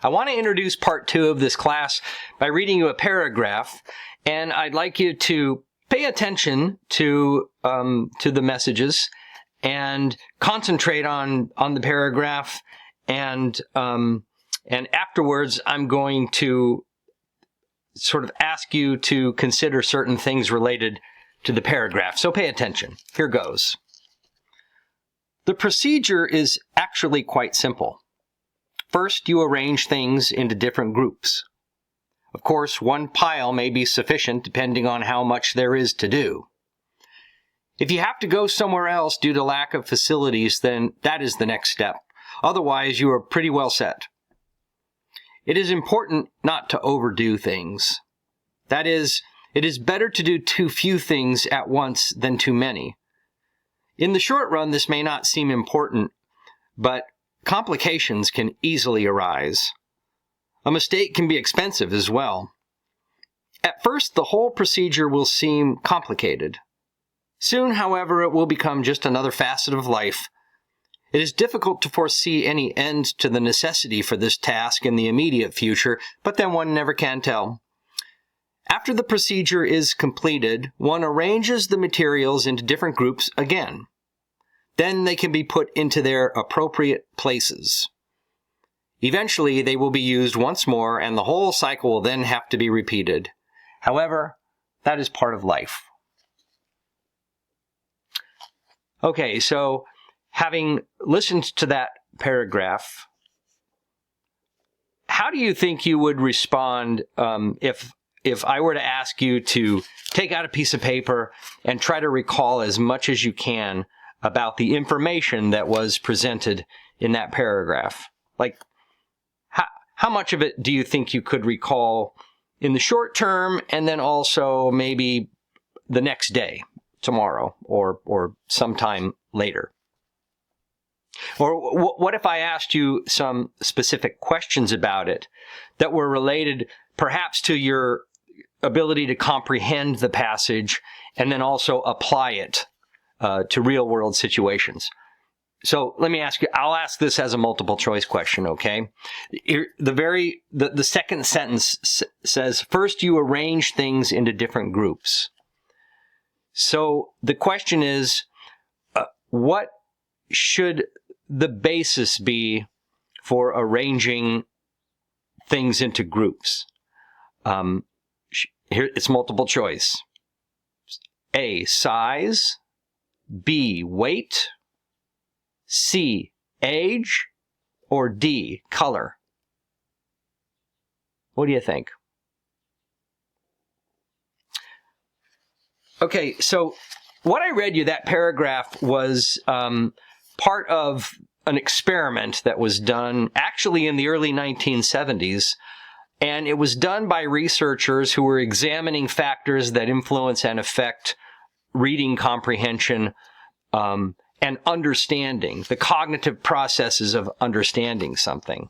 I want to introduce part 2 of this class by reading you a paragraph, and I'd like you to pay attention to the messages and concentrate on the paragraph, and afterwards I'm going to sort of ask you to consider certain things related to the paragraph. So pay attention. Here goes. The procedure is actually quite simple. First, you arrange things into different groups. Of course, one pile may be sufficient depending on how much there is to do. If you have to go somewhere else due to lack of facilities, then that is the next step. Otherwise, you are pretty well set. It is important not to overdo things. That is, it is better to do too few things at once than too many. In the short run, this may not seem important, but complications can easily arise. A mistake can be expensive as well. At first, the whole procedure will seem complicated. Soon, however, it will become just another facet of life. It is difficult to foresee any end to the necessity for this task in the immediate future, but then one never can tell. After the procedure is completed, one arranges the materials into different groups again. Then they can be put into their appropriate places. Eventually, they will be used once more, and the whole cycle will then have to be repeated. However, that is part of life. Okay, so having listened to that paragraph, how do you think you would respond if I were to ask you to take out a piece of paper and try to recall as much as you can about the information that was presented in that paragraph? Like, how much of it do you think you could recall in the short term, and then also maybe the next day, tomorrow, or sometime later? Or what if I asked you some specific questions about it that were related perhaps to your ability to comprehend the passage and then also apply it to real-world situations? So let me ask you, I'll ask this as a multiple choice question, okay? The second sentence says, first you arrange things into different groups. So the question is, what should the basis be for arranging things into groups? Here it's multiple choice. A, size. B, weight. C, age. Or D, color. What do you think? Okay, so what I read you, that paragraph, was part of an experiment that was done actually in the early 1970s, and it was done by researchers who were examining factors that influence and affect reading comprehension and understanding, the cognitive processes of understanding something.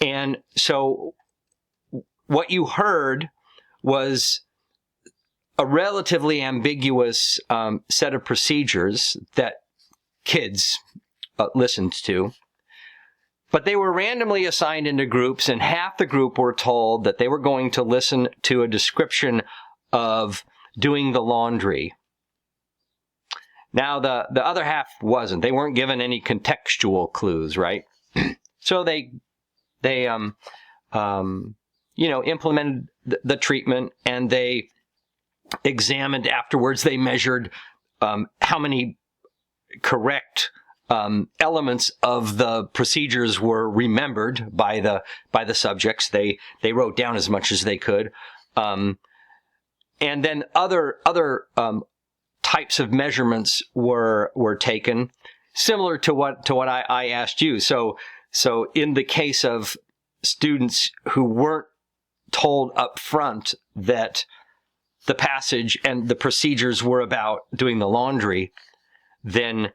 And so what you heard was a relatively ambiguous set of procedures that kids listened to, but they were randomly assigned into groups, and half the group were told that they were going to listen to a description of doing the laundry. Now, the other half wasn't. They weren't given any contextual clues, right? So they implemented the treatment, and they examined afterwards. They measured how many correct elements of the procedures were remembered by the subjects. They wrote down as much as they could, and then other types of measurements were taken, similar to what I asked you. So in the case of students who weren't told up front that the passage and the procedures were about doing the laundry, then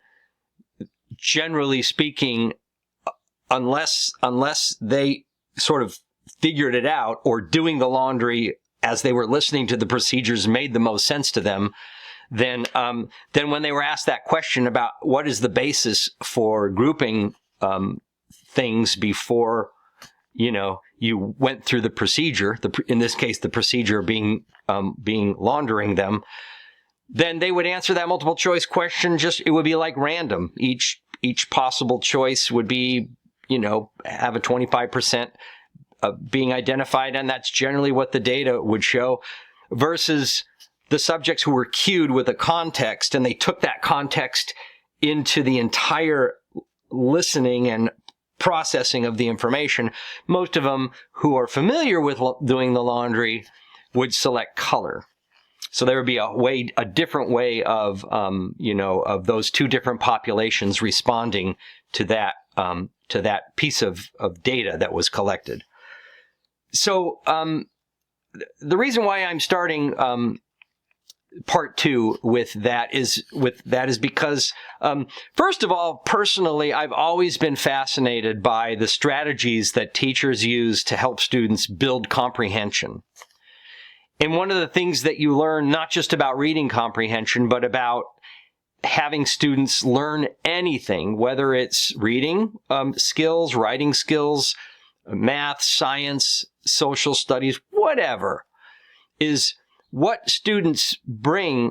generally speaking, unless they sort of figured it out, or doing the laundry as they were listening to the procedures made the most sense to them, then when they were asked that question about what is the basis for grouping things before you went through the procedure, in this case, the procedure being laundering them, then they would answer that multiple choice question. It would be like random. Each possible choice would be, have a 25% of being identified. And that's generally what the data would show, versus the subjects who were cued with a context, and they took that context into the entire listening and processing of the information. Most of them who are familiar with doing the laundry would select color. So there would be a different way of, of those two different populations responding to that piece of data that was collected. So the reason why I'm starting part 2 with that is because, first of all, personally, I've always been fascinated by the strategies that teachers use to help students build comprehension. And one of the things that you learn, not just about reading comprehension, but about having students learn anything, whether it's reading skills, writing skills, math, science, social studies, whatever, is what students bring.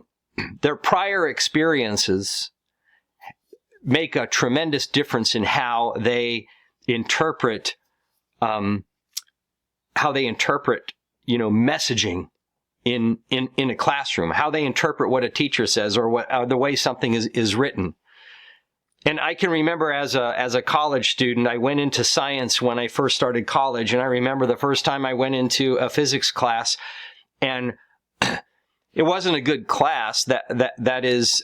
Their prior experiences make a tremendous difference in how they interpret, messaging in a classroom, how they interpret what a teacher says, or the way something is written. And I can remember as a college student, I went into science when I first started college, and I remember the first time I went into a physics class, and it wasn't a good class. That is,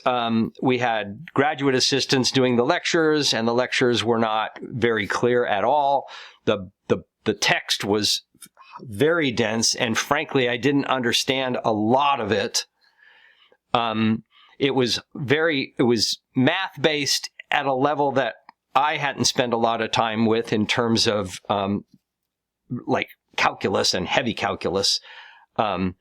we had graduate assistants doing the lectures, and the lectures were not very clear at all. The text was very dense, and frankly, I didn't understand a lot of it. It was math based at a level that I hadn't spent a lot of time with in terms of like calculus and heavy calculus. And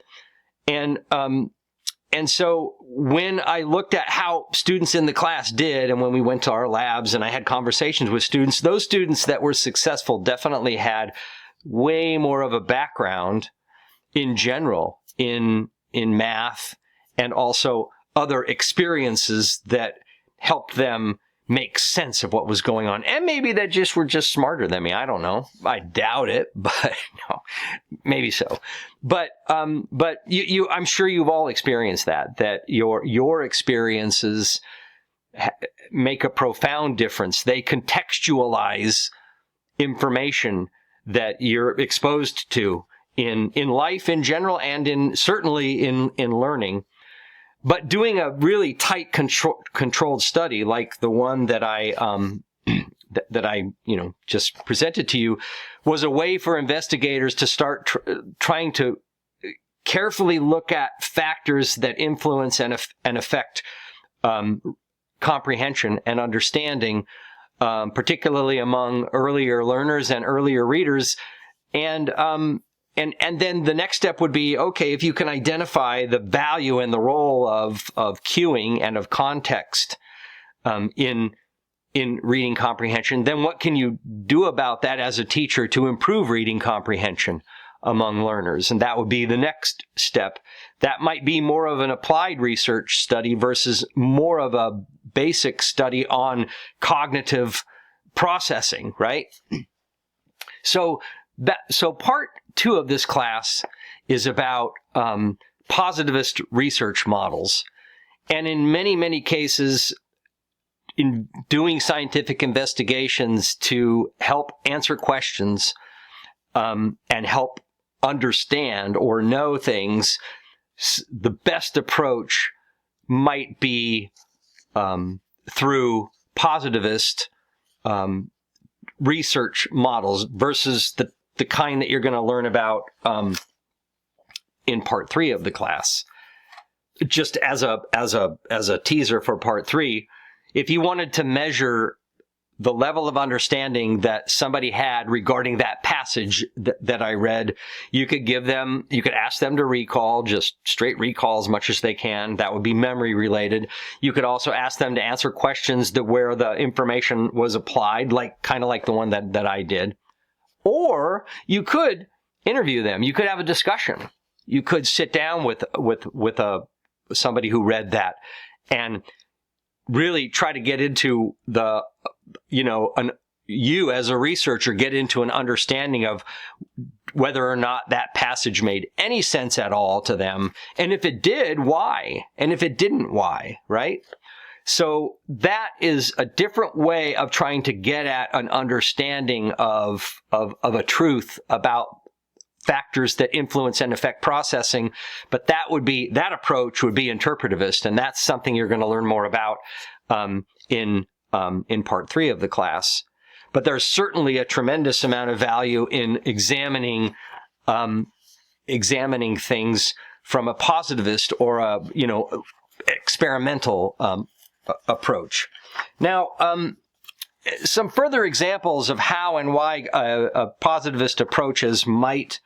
so when I looked at how students in the class did, and when we went to our labs and I had conversations with students, those students that were successful definitely had way more of a background in general in math, and also other experiences that helped them make sense of what was going on. And maybe they were just smarter than me. I don't know. I doubt it, but no, maybe so. But you I'm sure you've all experienced that your experiences make a profound difference. They contextualize information that you're exposed to in life in general, and certainly in learning. But doing a really tight controlled study like the one that I just presented to you was a way for investigators to start trying to carefully look at factors that influence and affect comprehension and understanding, particularly among earlier learners and earlier readers. And then the next step would be, okay, if you can identify the value and the role of cueing and of context in reading comprehension, then what can you do about that as a teacher to improve reading comprehension among learners? And that would be the next step. That might be more of an applied research study versus more of a basic study on cognitive processing, right? So part 2 of this class is about positivist research models. And in many, many cases, in doing scientific investigations to help answer questions and help understand or know things, the best approach might be through positivist research models versus the kind that you're going to learn about in part 3 of the class. Just as a teaser for part 3, if you wanted to measure the level of understanding that somebody had regarding that passage that I read, you could ask them to recall, just straight recall as much as they can. That would be memory related. You could also ask them to answer questions where the information was applied, kind of like the one that I did. Or you could interview them. You could have a discussion. You could sit down with somebody who read that and really try to get into you as a researcher get into an understanding of whether or not that passage made any sense at all to them. And if it did, why? And if it didn't, why? Right? So that is a different way of trying to get at an understanding of a truth about factors that influence and affect processing. But that approach would be interpretivist. And that's something you're going to learn more about in part 3 of the class. But there's certainly a tremendous amount of value in examining things from a positivist or a experimental approach. Now, some further examples of how and why a positivist approaches might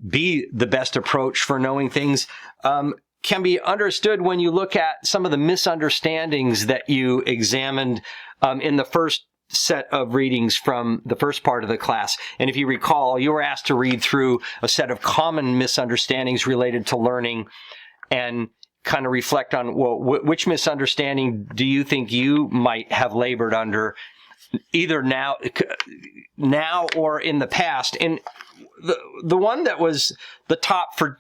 be the best approach for knowing things can be understood when you look at some of the misunderstandings that you examined in the first set of readings from the first part of the class. And if you recall, you were asked to read through a set of common misunderstandings related to learning and kind of reflect on, well, which misunderstanding do you think you might have labored under either now or in the past? And the one that was the top for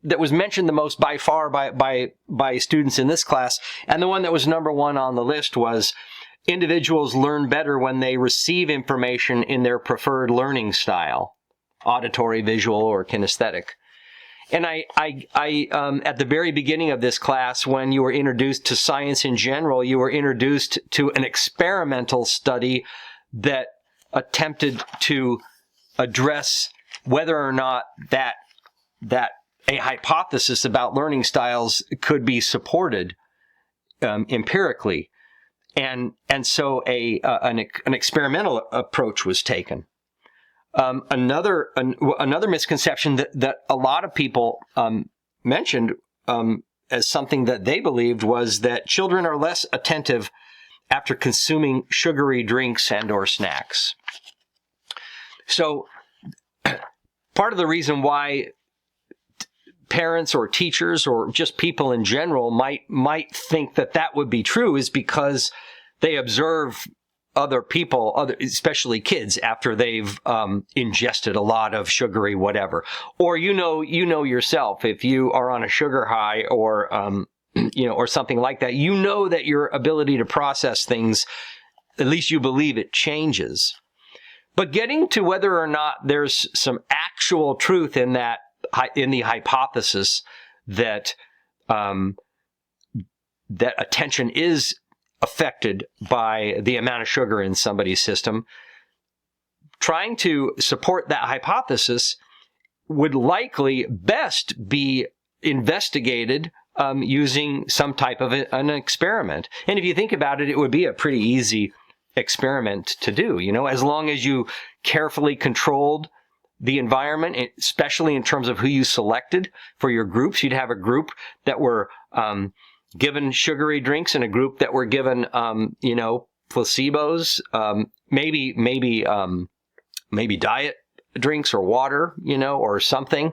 that was mentioned the most by far by students in this class, and the one that was number one on the list was individuals learn better when they receive information in their preferred learning style, auditory, visual, or kinesthetic. And I at the very beginning of this class, when you were introduced to science in general, you were introduced to an experimental study that attempted to address whether or not that a hypothesis about learning styles could be supported empirically. And so an experimental approach was taken. Another misconception that a lot of people mentioned as something that they believed was that children are less attentive after consuming sugary drinks and or snacks. So part of the reason why parents or teachers or just people in general might think that would be true is because they observe other people, especially kids, after they've ingested a lot of sugary whatever. Or you know yourself, if you are on a sugar high or or something like that, you know that your ability to process things, at least you believe it, changes. But getting to whether or not there's some actual truth in that, in the hypothesis that that attention is affected by the amount of sugar in somebody's system, trying to support that hypothesis would likely best be investigated using some type of an experiment. And if you think about it, it would be a pretty easy experiment to do, as long as you carefully controlled the environment, especially in terms of who you selected for your groups. You'd have a group that were given sugary drinks and a group that were given, placebos, maybe diet drinks or water, or something.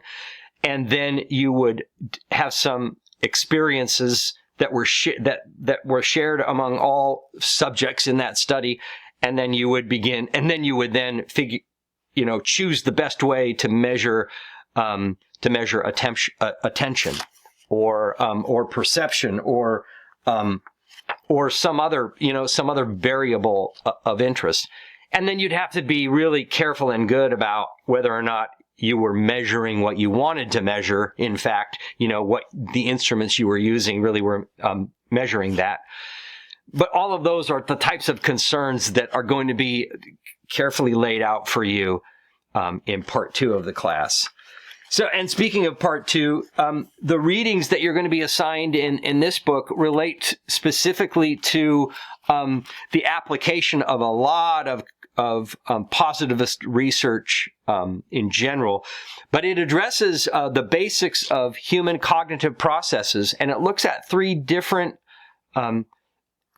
And then you would have some experiences that were that were shared among all subjects in that study. And then you would then choose the best way to measure attention or perception or some other variable of interest. And then you'd have to be really careful and good about whether or not you were measuring what you wanted to measure. In fact, what the instruments you were using really were measuring that. But all of those are the types of concerns that are going to be carefully laid out for you in part 2 of the class. So, and speaking of part 2, the readings that you're going to be assigned in this book relate specifically to the application of a lot of positivist research in general, but it addresses the basics of human cognitive processes, and it looks at 3 different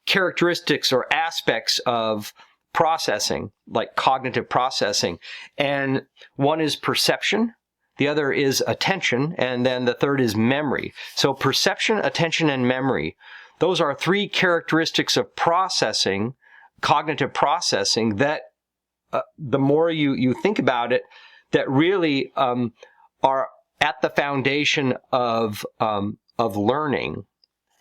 characteristics or aspects of processing, like cognitive processing. And one is perception, the other is attention, and then the third is memory. So perception, attention, and memory, those are three characteristics of processing, cognitive processing, that the more you think about it, that really are at the foundation of learning.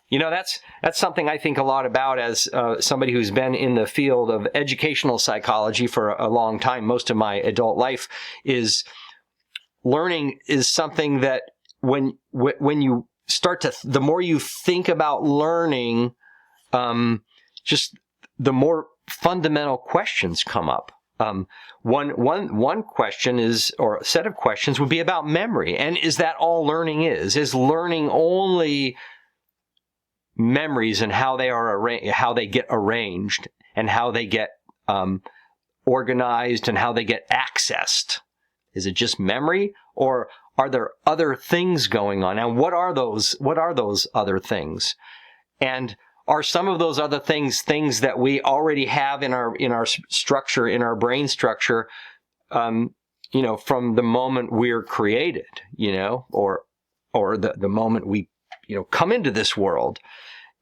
You know, that's something I think a lot about as somebody who's been in the field of educational psychology for a long time. Most of my adult life is learning is something that when you start to, the more you think about learning, just the more fundamental questions come up. One question is, or a set of questions would be about memory. And is that all learning is? Is learning only memories and how they are how they get arranged and how they get organized and how they get accessed? Is it just memory, or are there other things going on? And what are those other things? And are some of those other things that we already have in our structure, in our brain structure, from the moment we're created, or the moment we, come into this world,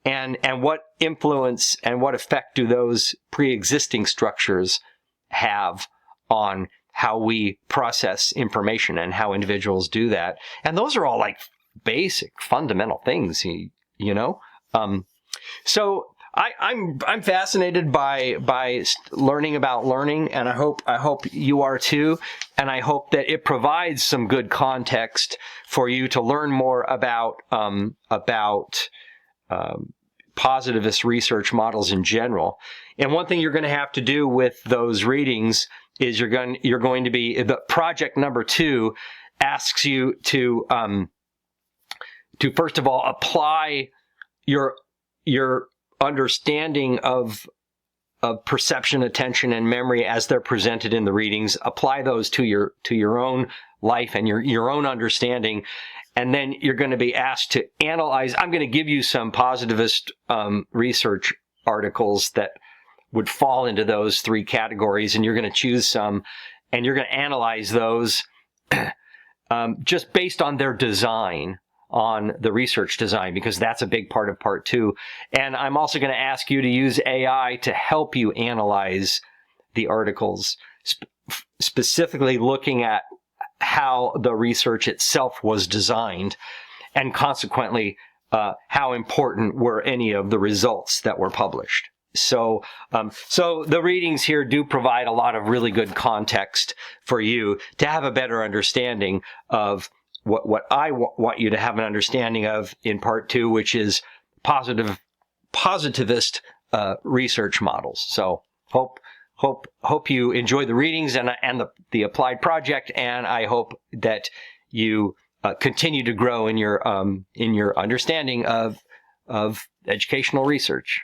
and what influence and what effect do those pre-existing structures have on how we process information and how individuals do that? And those are all like basic, fundamental things, So I'm fascinated by learning about learning, and I hope you are too. And I hope that it provides some good context for you to learn more about positivist research models in general. And one thing you're going to have to do with those readings is you're going to be, the project number 2 asks you to first of all apply your understanding of perception, attention, and memory as they're presented in the readings. Apply those to your own life and your own understanding. And then you're going to be asked to analyze. I'm going to give you some positivist research articles that would fall into those 3 categories, and you're going to choose some, and you're going to analyze those just based on their design, on the research design, because that's a big part of part 2. And I'm also going to ask you to use AI to help you analyze the articles, specifically looking at how the research itself was designed, and consequently, how important were any of the results that were published. So the readings here do provide a lot of really good context for you to have a better understanding of what I want you to have an understanding of in part 2, which is positivist research models. So hope you enjoy the readings and the applied project, and I hope that you continue to grow in your understanding of educational research.